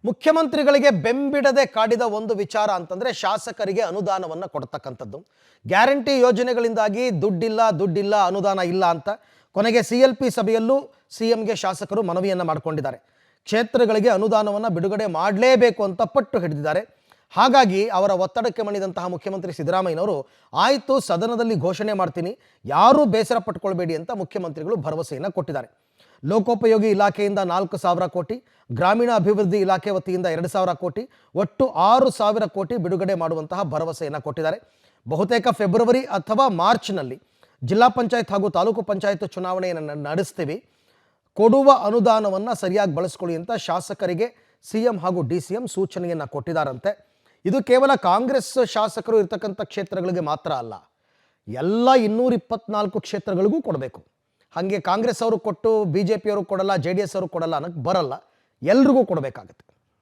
ಮುಖ್ಯಮಂತ್ರಿಗಳಿಗೆ ಬೆಂಬಿಡದೆ ಕಾಡಿದ ಒಂದು ವಿಚಾರ ಅಂತಂದ್ರೆ ಶಾಸಕರಿಗೆ ಅನುದಾನವನ್ನು ಕೊಡ್ತಕ್ಕಂಥದ್ದು. ಗ್ಯಾರಂಟಿ ಯೋಜನೆಗಳಿಂದಾಗಿ ದುಡ್ಡಿಲ್ಲ ಅನುದಾನ ಇಲ್ಲ ಅಂತ ಕೊನೆಗೆ CLP ಸಭೆಯಲ್ಲೂ CMಗೆ ಶಾಸಕರು ಮನವಿಯನ್ನು ಮಾಡಿಕೊಂಡಿದ್ದಾರೆ. ಕ್ಷೇತ್ರಗಳಿಗೆ ಅನುದಾನವನ್ನು ಬಿಡುಗಡೆ ಮಾಡಲೇಬೇಕು ಅಂತ ಪಟ್ಟು ಹಿಡಿದಿದ್ದಾರೆ. ಹಾಗಾಗಿ ಅವರ ಒತ್ತಡಕ್ಕೆ ಮಣಿದಂತಹ ಮುಖ್ಯಮಂತ್ರಿ ಸಿದ್ದರಾಮಯ್ಯನವರು ಆಯಿತು ಸದನದಲ್ಲಿ ಘೋಷಣೆ ಮಾಡ್ತೀನಿ, ಯಾರೂ ಬೇಸರ ಪಟ್ಕೊಳ್ಬೇಡಿ ಅಂತ ಮುಖ್ಯಮಂತ್ರಿಗಳು ಭರವಸೆಯನ್ನು ಕೊಟ್ಟಿದ್ದಾರೆ. ಲೋಕೋಪಯೋಗಿ ಇಲಾಖೆಯಿಂದ 4,000 ಕೋಟಿ, ಗ್ರಾಮೀಣ ಅಭಿವೃದ್ಧಿ ಇಲಾಖೆ ವತಿಯಿಂದ 2,000 ಕೋಟಿ, ಒಟ್ಟು 6,000 ಕೋಟಿ ಬಿಡುಗಡೆ ಮಾಡುವಂತಹ ಭರವಸೆಯನ್ನು ಕೊಟ್ಟಿದ್ದಾರೆ. ಬಹುತೇಕ ಫೆಬ್ರವರಿ ಅಥವಾ ಮಾರ್ಚ್ನಲ್ಲಿ ಜಿಲ್ಲಾ ಪಂಚಾಯತ್ ಹಾಗೂ ತಾಲೂಕು ಪಂಚಾಯತ್ ಚುನಾವಣೆಯನ್ನು ನಡೆಸ್ತೀವಿ, ಕೊಡುವ ಅನುದಾನವನ್ನು ಸರಿಯಾಗಿ ಬಳಸ್ಕೊಳ್ಳಿ ಅಂತ ಶಾಸಕರಿಗೆ CM ಹಾಗೂ DCM ಸೂಚನೆಯನ್ನು ಕೊಟ್ಟಿದ್ದಾರಂತೆ. ಇದು ಕೇವಲ ಕಾಂಗ್ರೆಸ್ ಶಾಸಕರು ಇರ್ತಕ್ಕಂಥ ಕ್ಷೇತ್ರಗಳಿಗೆ ಮಾತ್ರ ಅಲ್ಲ, ಎಲ್ಲ 224 ಕ್ಷೇತ್ರಗಳಿಗೂ ಕೊಡಬೇಕು. ಹಾಗೆ ಕಾಂಗ್ರೆಸ್ ಅವರು ಕೊಟ್ಟು BJP ಅವರು ಕೊಡಲ್ಲ, JDS ಅವರು ಕೊಡಲ್ಲ ಅನ್ನೋಕ್ಕೆ ಬರಲ್ಲ, ಎಲ್ರಿಗೂ ಕೊಡಬೇಕಾಗತ್ತೆ.